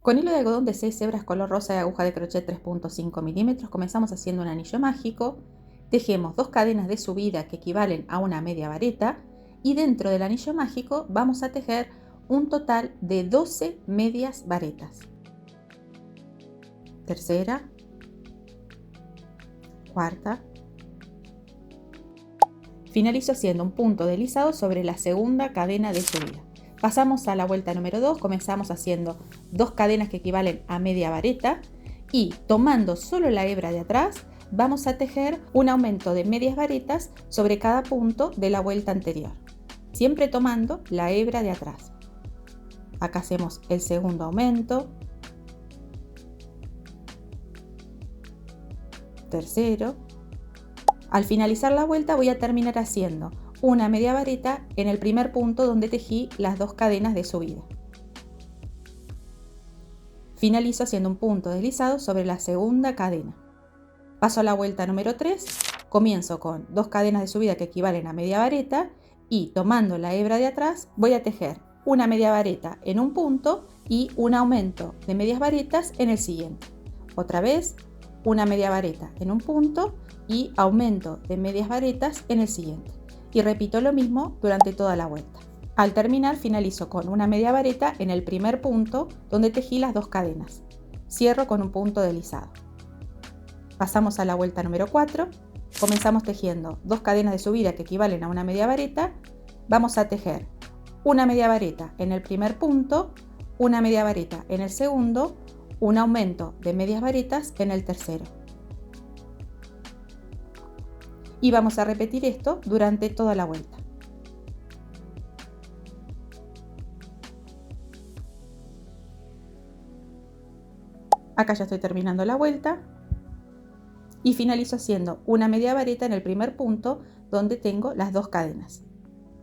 Con hilo de algodón de 6 hebras color rosa y aguja de crochet 3.5 milímetros comenzamos haciendo un anillo mágico, tejemos 2 cadenas de subida que equivalen a una media vareta y dentro del anillo mágico vamos a tejer un total de 12 medias varetas. Tercera, cuarta. Finalizo haciendo un punto deslizado sobre la segunda cadena de subida. Pasamos a la vuelta número 2, comenzamos haciendo 2 cadenas que equivalen a media vareta y tomando solo la hebra de atrás vamos a tejer un aumento de medias varetas sobre cada punto de la vuelta anterior, siempre tomando la hebra de atrás. Acá hacemos el segundo aumento, tercero. Al finalizar la vuelta voy a terminar haciendo una media vareta en el primer punto donde tejí las 2 cadenas de subida. Finalizo haciendo un punto deslizado sobre la segunda cadena. Paso a la vuelta número 3, comienzo con 2 cadenas de subida que equivalen a media vareta y tomando la hebra de atrás voy a tejer una media vareta en un punto y un aumento de medias varetas en el siguiente. Otra vez una media vareta en un punto y aumento de medias varetas en el siguiente. Y repito lo mismo durante toda la vuelta. Al terminar finalizo con una media vareta en el primer punto donde tejí las 2 cadenas. Cierro con un punto deslizado. Pasamos a la vuelta número 4. Comenzamos tejiendo 2 cadenas de subida que equivalen a una media vareta. Vamos a tejer una media vareta en el primer punto, una media vareta en el segundo, un aumento de medias varetas en el tercero. Y vamos a repetir esto durante toda la vuelta. Acá ya estoy terminando la vuelta y finalizo haciendo una media vareta en el primer punto donde tengo las 2 cadenas.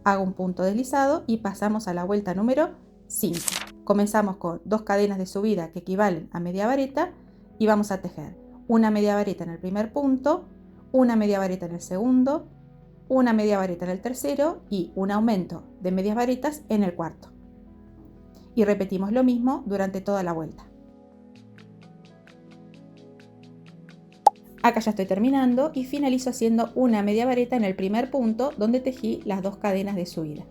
Hago un punto deslizado y pasamos a la vuelta número 5. Comenzamos con 2 cadenas de subida que equivalen a media vareta y vamos a tejer una media vareta en el primer punto, una media vareta en el segundo, una media vareta en el tercero y un aumento de medias varetas en el cuarto. Y repetimos lo mismo durante toda la vuelta. Acá ya estoy terminando y finalizo haciendo una media vareta en el primer punto donde tejí las 2 cadenas de subida.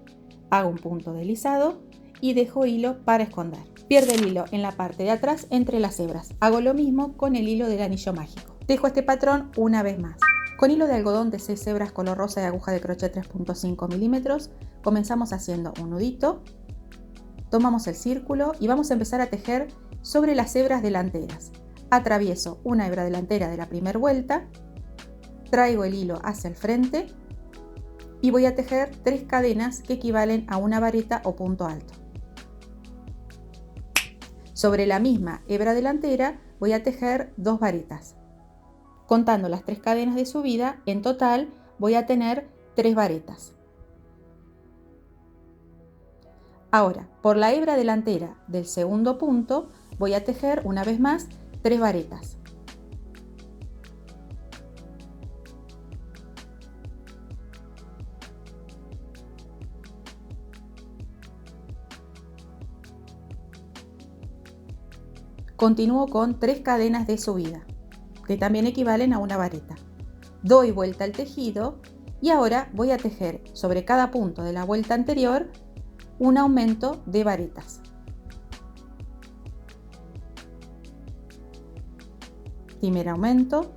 Hago un punto deslizado y dejo hilo para esconder. Pierdo el hilo en la parte de atrás entre las hebras. Hago lo mismo con el hilo del anillo mágico. Tejo este patrón una vez más. Con hilo de algodón de 6 hebras color rosa y aguja de crochet 3.5 milímetros comenzamos haciendo un nudito, tomamos el círculo y vamos a empezar a tejer sobre las hebras delanteras. Atravieso una hebra delantera de la primera vuelta, traigo el hilo hacia el frente y voy a tejer 3 cadenas que equivalen a una vareta o punto alto. Sobre la misma hebra delantera voy a tejer 2 varetas. Contando las 3 cadenas de subida, en total voy a tener 3 varetas. Ahora, por la hebra delantera del segundo punto, voy a tejer una vez más 3 varetas. Continúo con 3 cadenas de subida, que también equivalen a una vareta. Doy vuelta al tejido y ahora voy a tejer sobre cada punto de la vuelta anterior un aumento de varetas. Primer aumento,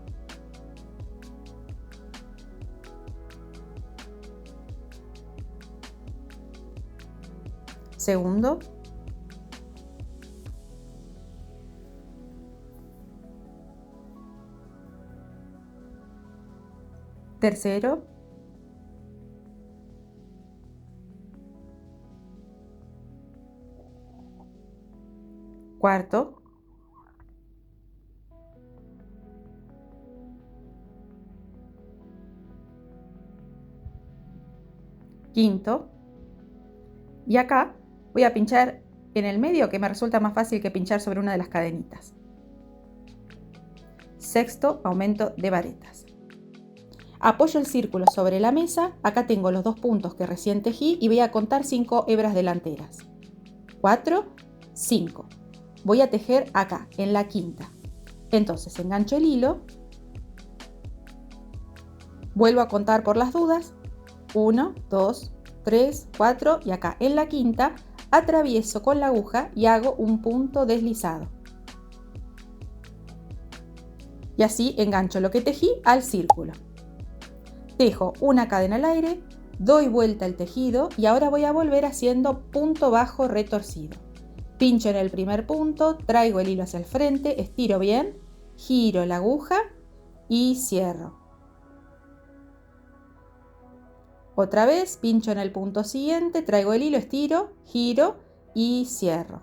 segundo, tercero, cuarto, quinto, y acá voy a pinchar en el medio, que me resulta más fácil que pinchar sobre una de las cadenitas. Sexto aumento de varetas. Apoyo el círculo sobre la mesa, acá tengo los 2 puntos que recién tejí y voy a contar 5 hebras delanteras. 4, 5. voy a tejer acá, en la quinta. Entonces engancho el hilo, vuelvo a contar por las dudas, 1, 2, 3, 4 y acá en la quinta atravieso con la aguja y hago un punto deslizado. Y así engancho lo que tejí al círculo. Tejo una cadena al aire, doy vuelta el tejido y ahora voy a volver haciendo punto bajo retorcido. Pincho en el primer punto, traigo el hilo hacia el frente, estiro bien, giro la aguja y cierro. Otra vez, pincho en el punto siguiente, traigo el hilo, estiro, giro y cierro.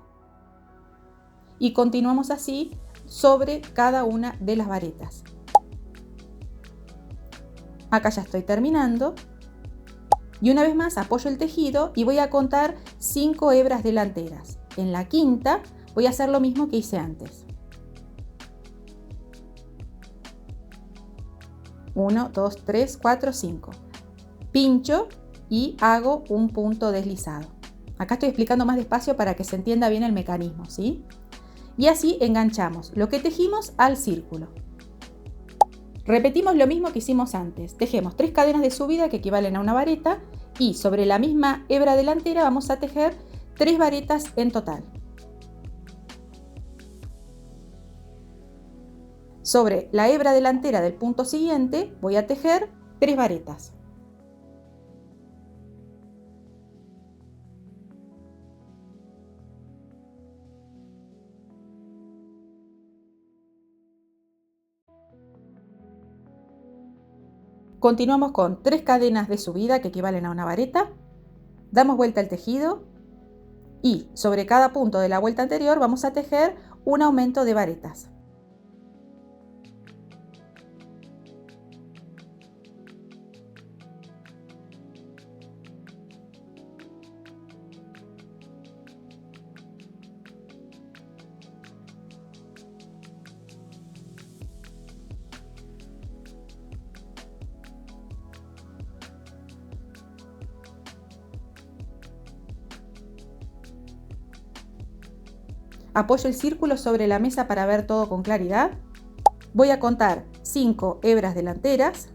Y continuamos así sobre cada una de las varetas. Acá ya estoy terminando. Y una vez más apoyo el tejido y voy a contar 5 hebras delanteras. En la quinta voy a hacer lo mismo que hice antes. 1, 2, 3, 4, 5. Pincho y hago un punto deslizado. Acá estoy explicando más despacio para que se entienda bien el mecanismo, ¿sí? Y así enganchamos lo que tejimos al círculo. Repetimos lo mismo que hicimos antes. Tejemos 3 cadenas de subida que equivalen a una vareta y sobre la misma hebra delantera vamos a tejer 3 varetas en total. Sobre la hebra delantera del punto siguiente voy a tejer 3 varetas. Continuamos con 3 cadenas de subida que equivalen a una vareta, damos vuelta al tejido y sobre cada punto de la vuelta anterior vamos a tejer un aumento de varetas. Apoyo el círculo sobre la mesa para ver todo con claridad. Voy a contar 5 hebras delanteras,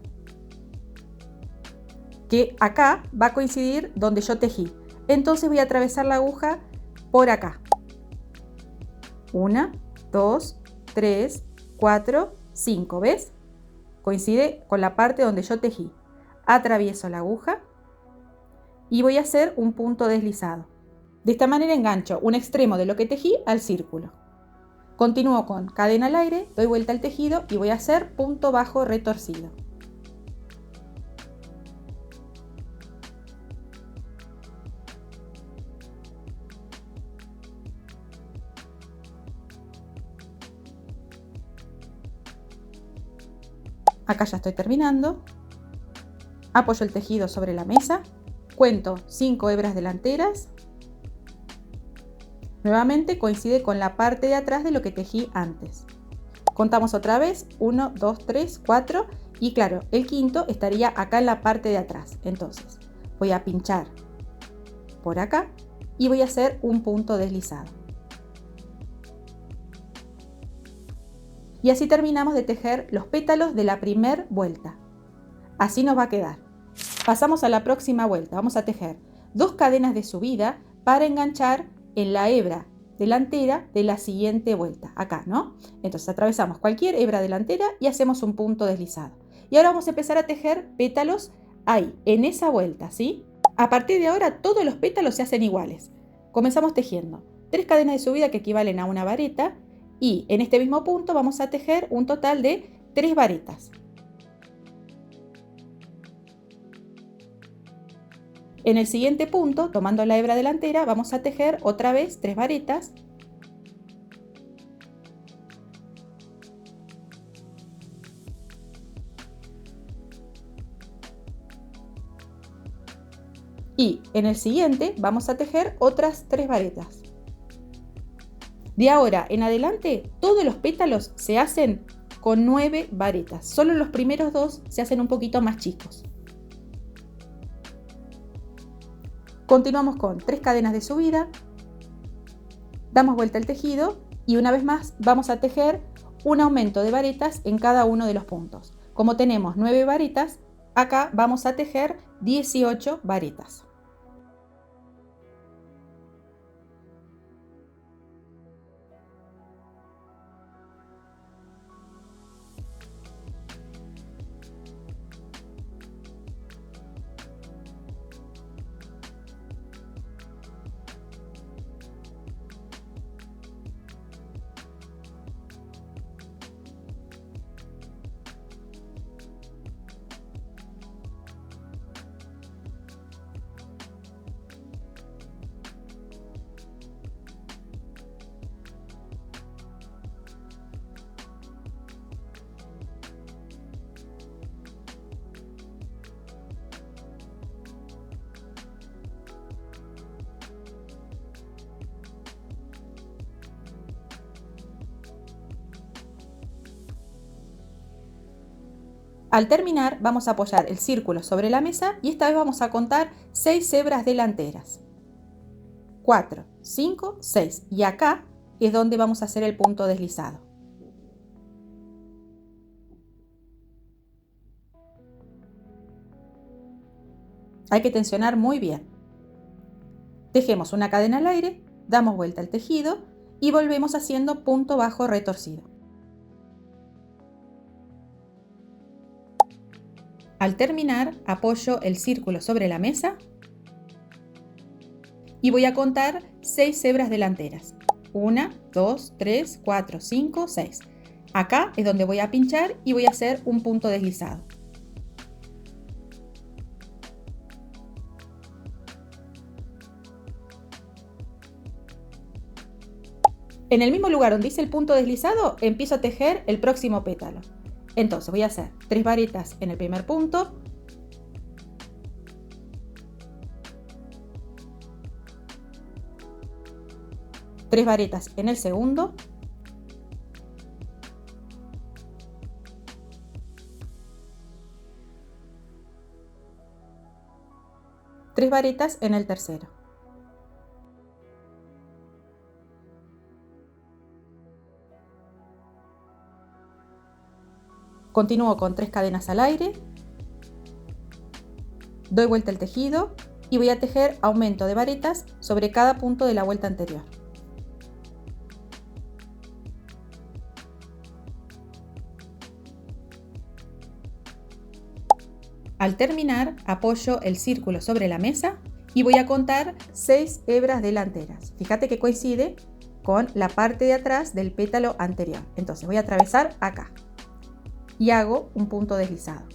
que acá va a coincidir donde yo tejí. Entonces voy a atravesar la aguja por acá. 1, 2, 3, 4, 5. ¿Ves? Coincide con la parte donde yo tejí. Atravieso la aguja y voy a hacer un punto deslizado. De esta manera engancho un extremo de lo que tejí al círculo. Continúo con cadena al aire, doy vuelta al tejido y voy a hacer punto bajo retorcido. Acá ya estoy terminando. Apoyo el tejido sobre la mesa, cuento 5 hebras delanteras. Nuevamente coincide con la parte de atrás de lo que tejí antes. Contamos otra vez, 1, 2, 3, 4 y claro, el quinto estaría acá en la parte de atrás. Entonces voy a pinchar por acá y voy a hacer un punto deslizado. Y así terminamos de tejer los pétalos de la primera vuelta. Así nos va a quedar. Pasamos a la próxima vuelta. Vamos a tejer 2 cadenas de subida para enganchar en la hebra delantera de la siguiente vuelta, acá, ¿no? Entonces atravesamos cualquier hebra delantera y hacemos un punto deslizado. Y ahora vamos a empezar a tejer pétalos ahí, en esa vuelta, ¿sí? A partir de ahora todos los pétalos se hacen iguales. Comenzamos tejiendo 3 cadenas de subida que equivalen a una vareta y en este mismo punto vamos a tejer un total de 3 varetas. En el siguiente punto, tomando la hebra delantera, vamos a tejer otra vez 3 varetas. Y en el siguiente vamos a tejer otras 3 varetas. De ahora en adelante, todos los pétalos se hacen con 9 varetas. Solo los primeros 2 se hacen un poquito más chicos. Continuamos con 3 cadenas de subida, damos vuelta al tejido y una vez más vamos a tejer un aumento de varetas en cada uno de los puntos. Como tenemos 9 varetas, acá vamos a tejer 18 varetas. Al terminar, vamos a apoyar el círculo sobre la mesa y esta vez vamos a contar 6 hebras delanteras. 4, 5, 6. Y acá es donde vamos a hacer el punto deslizado. Hay que tensionar muy bien. Tejemos una cadena al aire, damos vuelta al tejido y volvemos haciendo punto bajo retorcido. Al terminar, apoyo el círculo sobre la mesa y voy a contar 6 hebras delanteras. 1, 2, 3, 4, 5, 6. Acá es donde voy a pinchar y voy a hacer un punto deslizado. En el mismo lugar donde hice el punto deslizado, empiezo a tejer el próximo pétalo. Entonces voy a hacer 3 varetas en el primer punto, tres varetas en el segundo, tres varetas en el tercero. Continúo con 3 cadenas al aire, doy vuelta al tejido y voy a tejer aumento de varetas sobre cada punto de la vuelta anterior. Al terminar, apoyo el círculo sobre la mesa y voy a contar 6 hebras delanteras. Fíjate que coincide con la parte de atrás del pétalo anterior. Entonces voy a atravesar acá y hago un punto deslizado.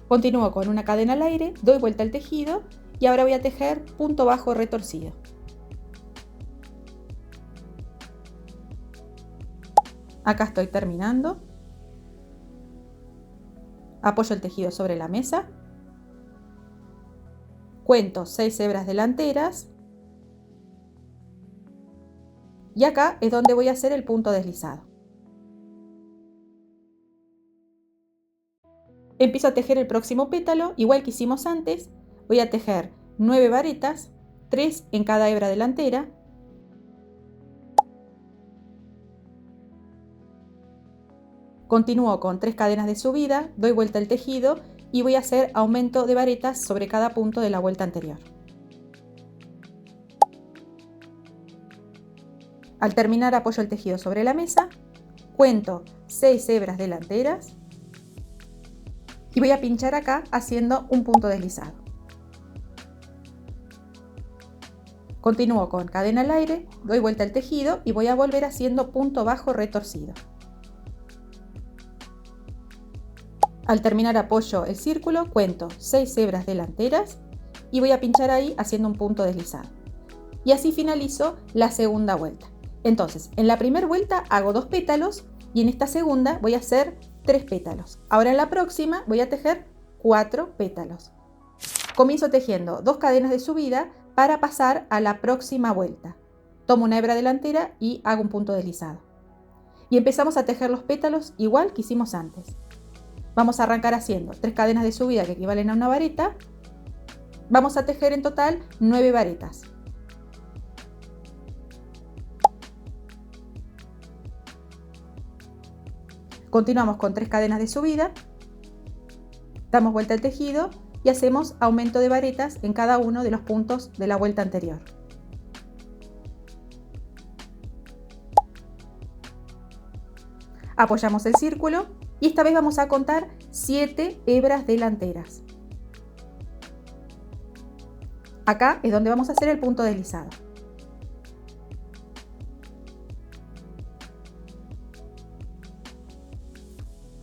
Continúo con una cadena al aire, doy vuelta al tejido y ahora voy a tejer punto bajo retorcido. Acá estoy terminando. Apoyo el tejido sobre la mesa. Cuento 6 hebras delanteras. Y acá es donde voy a hacer el punto deslizado. Empiezo a tejer el próximo pétalo, igual que hicimos antes. Voy a tejer 9 varetas, 3 en cada hebra delantera. Continúo con 3 cadenas de subida, doy vuelta al tejido y voy a hacer aumento de varetas sobre cada punto de la vuelta anterior. Al terminar, apoyo el tejido sobre la mesa, cuento 6 hebras delanteras y voy a pinchar acá haciendo un punto deslizado. Continúo con cadena al aire, doy vuelta al tejido y voy a volver haciendo punto bajo retorcido. Al terminar, apoyo el círculo, cuento 6 hebras delanteras y voy a pinchar ahí haciendo un punto deslizado. Y así finalizo la segunda vuelta. Entonces, en la primera vuelta hago 2 pétalos y en esta segunda voy a hacer 3 pétalos. Ahora en la próxima voy a tejer 4 pétalos. Comienzo tejiendo 2 cadenas de subida para pasar a la próxima vuelta. Tomo una hebra delantera y hago un punto deslizado. Y empezamos a tejer los pétalos igual que hicimos antes. Vamos a arrancar haciendo 3 cadenas de subida que equivalen a una vareta. Vamos a tejer en total 9 varetas. Continuamos con 3 cadenas de subida, damos vuelta al tejido y hacemos aumento de varetas en cada uno de los puntos de la vuelta anterior. Apoyamos el círculo y esta vez vamos a contar 7 hebras delanteras. Acá es donde vamos a hacer el punto deslizado.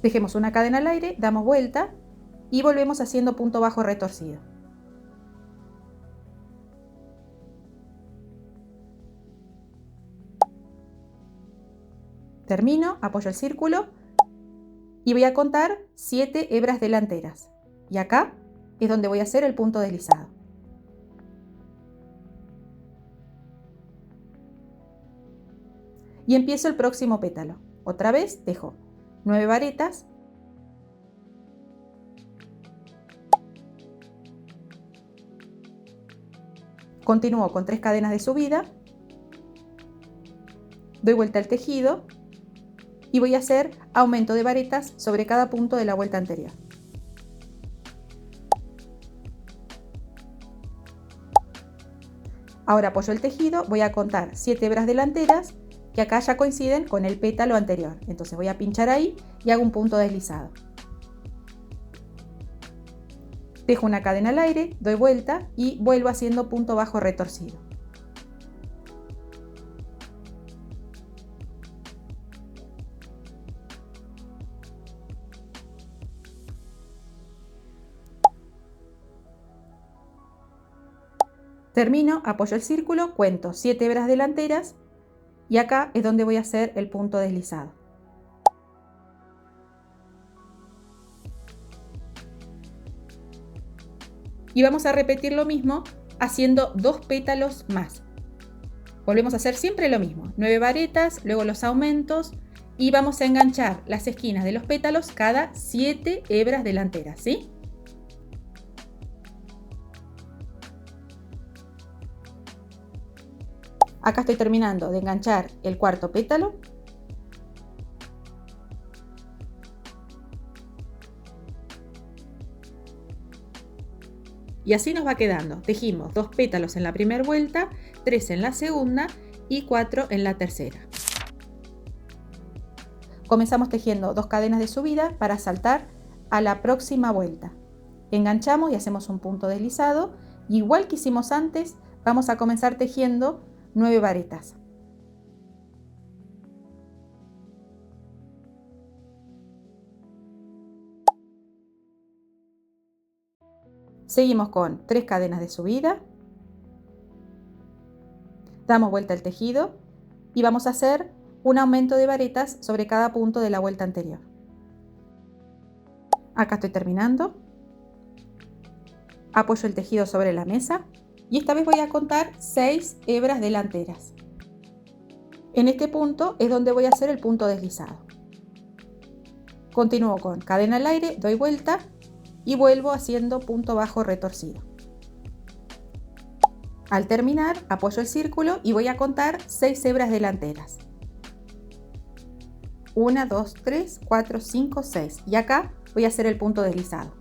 Dejemos una cadena al aire, damos vuelta y volvemos haciendo punto bajo retorcido. Termino, apoyo el círculo y voy a contar 7 hebras delanteras. Y acá es donde voy a hacer el punto deslizado. Y empiezo el próximo pétalo. Otra vez dejo 9 varetas. Continúo con 3 cadenas de subida. Doy vuelta al tejido y voy a hacer aumento de varetas sobre cada punto de la vuelta anterior. Ahora apoyo el tejido, voy a contar 7 hebras delanteras que acá ya coinciden con el pétalo anterior. Entonces voy a pinchar ahí y hago un punto deslizado. Dejo una cadena al aire, doy vuelta y vuelvo haciendo punto bajo retorcido. Termino, apoyo el círculo, cuento 7 hebras delanteras y acá es donde voy a hacer el punto deslizado. Y vamos a repetir lo mismo haciendo 2 pétalos más. Volvemos a hacer siempre lo mismo, 9 varetas, luego los aumentos y vamos a enganchar las esquinas de los pétalos cada 7 hebras delanteras, ¿sí? Acá estoy terminando de enganchar el cuarto pétalo. Y así nos va quedando. Tejimos 2 pétalos en la primera vuelta, 3 en la segunda y 4 en la tercera. Comenzamos tejiendo 2 cadenas de subida para saltar a la próxima vuelta. Enganchamos y hacemos un punto deslizado. Igual que hicimos antes, vamos a comenzar tejiendo 9 varetas. Seguimos con 3 cadenas de subida. Damos vuelta al tejido y vamos a hacer un aumento de varetas sobre cada punto de la vuelta anterior. Acá estoy terminando. Apoyo el tejido sobre la mesa. Y esta vez voy a contar 6 hebras delanteras. En este punto es donde voy a hacer el punto deslizado. Continúo con cadena al aire, doy vuelta y vuelvo haciendo punto bajo retorcido. Al terminar, apoyo el círculo y voy a contar 6 hebras delanteras. 1, 2, 3, 4, 5, 6. Y acá voy a hacer el punto deslizado.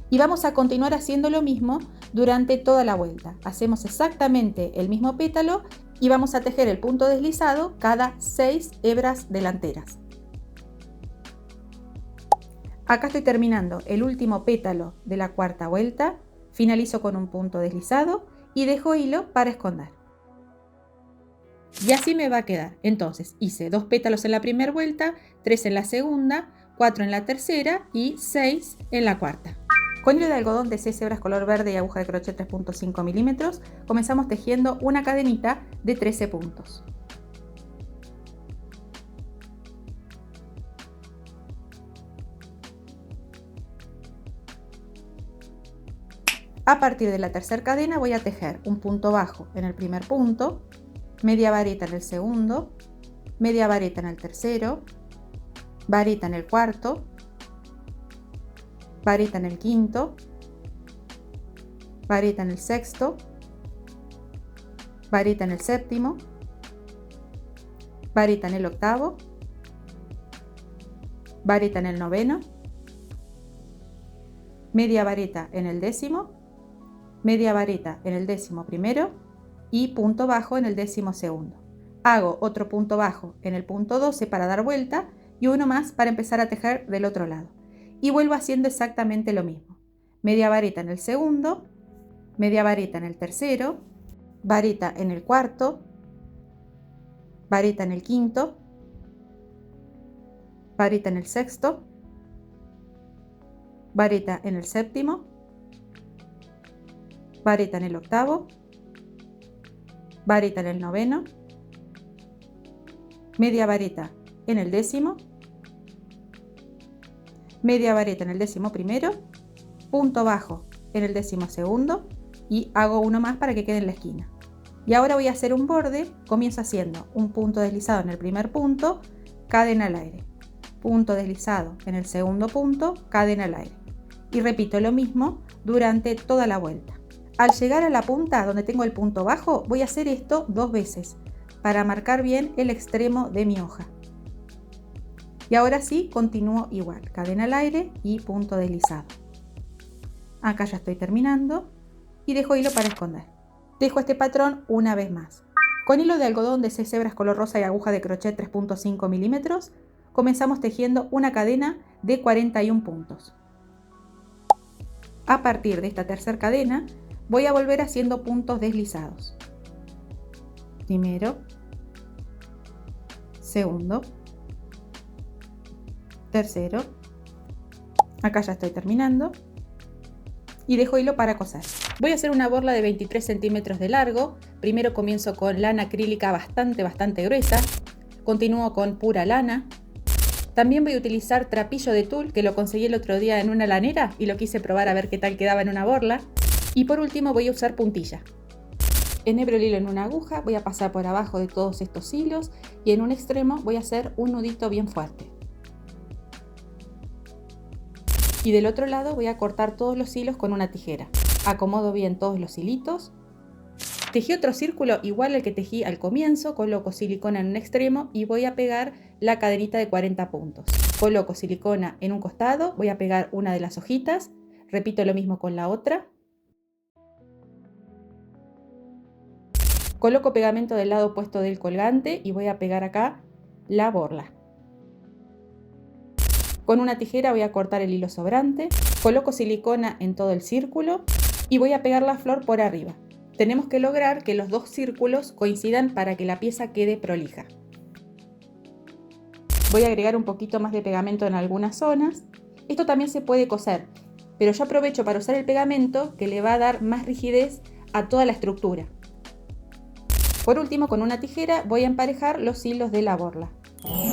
Y vamos a continuar haciendo lo mismo durante toda la vuelta. Hacemos exactamente el mismo pétalo y vamos a tejer el punto deslizado cada 6 hebras delanteras. Acá estoy terminando el último pétalo de la cuarta vuelta, finalizo con un punto deslizado y dejo hilo para esconder. Y así me va a quedar. Entonces hice 2 pétalos en la primera vuelta, 3 en la segunda, 4 en la tercera y 6 en la cuarta. Con hilo de algodón de 6 hebras color verde y aguja de crochet 3.5 milímetros, comenzamos tejiendo una cadenita de 13 puntos. A partir de la tercera cadena voy a tejer un punto bajo en el primer punto, media vareta en el segundo, media vareta en el tercero, vareta en el cuarto, vareta en el quinto, vareta en el sexto, vareta en el séptimo, vareta en el octavo, vareta en el noveno, media vareta en el décimo, media vareta en el décimo primero y punto bajo en el décimo segundo. Hago otro punto bajo en el punto 12 para dar vuelta y uno más para empezar a tejer del otro lado. Y vuelvo haciendo exactamente lo mismo. Media vareta en el segundo, media vareta en el tercero, vareta en el cuarto, vareta en el quinto, vareta en el sexto, vareta en el séptimo, vareta en el octavo, vareta en el noveno, media vareta en el décimo, media vareta en el décimo primero, punto bajo en el décimo segundo y hago uno más para que quede en la esquina. Y ahora voy a hacer un borde. Comienzo haciendo un punto deslizado en el primer punto, cadena al aire, punto deslizado en el segundo punto, cadena al aire, y repito lo mismo durante toda la vuelta. Al llegar a la punta donde tengo el punto bajo, voy a hacer esto 2 veces para marcar bien el extremo de mi hoja. Y ahora sí, continúo igual, cadena al aire y punto deslizado. Acá ya estoy terminando y dejo hilo para esconder. Dejo este patrón una vez más. Con hilo de algodón de 6 hebras color rosa y aguja de crochet 3.5 milímetros, comenzamos tejiendo una cadena de 41 puntos. A partir de esta tercera cadena, voy a volver haciendo puntos deslizados. Primero, segundo, tercero. Acá ya estoy terminando. Y dejo hilo para coser. Voy a hacer una borla de 23 centímetros de largo. Primero comienzo con lana acrílica bastante gruesa. Continúo con pura lana. También voy a utilizar trapillo de tul, que lo conseguí el otro día en una lanera y lo quise probar a ver qué tal quedaba en una borla. Y por último voy a usar puntilla. Enhebro el hilo en una aguja, voy a pasar por abajo de todos estos hilos y en un extremo voy a hacer un nudito bien fuerte. Y del otro lado voy a cortar todos los hilos con una tijera. Acomodo bien todos los hilitos. Tejí otro círculo igual al que tejí al comienzo, coloco silicona en un extremo y voy a pegar la cadenita de 40 puntos. Coloco silicona en un costado, voy a pegar una de las hojitas, repito lo mismo con la otra. Coloco pegamento del lado opuesto del colgante y voy a pegar acá la borla. Con una tijera voy a cortar el hilo sobrante, coloco silicona en todo el círculo y voy a pegar la flor por arriba. Tenemos que lograr que los dos círculos coincidan para que la pieza quede prolija. Voy a agregar un poquito más de pegamento en algunas zonas. Esto también se puede coser, pero yo aprovecho para usar el pegamento que le va a dar más rigidez a toda la estructura. Por último, con una tijera voy a emparejar los hilos de la borla.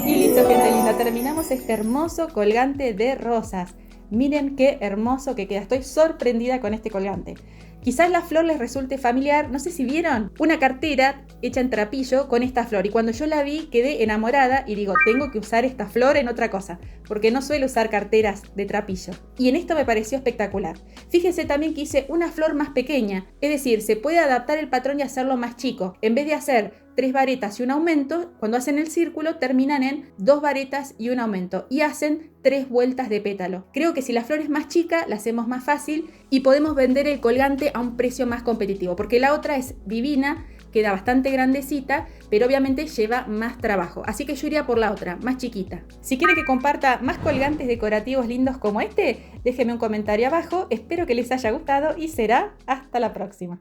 Y listo, gente linda, terminamos este hermoso colgante de rosas. Miren qué hermoso que queda, estoy sorprendida con este colgante. Quizás la flor les resulte familiar, no sé si vieron una cartera hecha en trapillo con esta flor y cuando yo la vi quedé enamorada y digo, tengo que usar esta flor en otra cosa, porque no suelo usar carteras de trapillo. Y en esto me pareció espectacular. Fíjense también que hice una flor más pequeña, es decir, se puede adaptar el patrón y hacerlo más chico. En vez de hacer 3 varetas y un aumento, cuando hacen el círculo terminan en 2 varetas y un aumento y hacen 3 vueltas de pétalo. Creo que si la flor es más chica la hacemos más fácil y podemos vender el colgante a un precio más competitivo, porque la otra es divina, queda bastante grandecita, pero obviamente lleva más trabajo, así que yo iría por la otra, más chiquita. Si quieren que comparta más colgantes decorativos lindos como este, déjenme un comentario abajo, espero que les haya gustado y será hasta la próxima.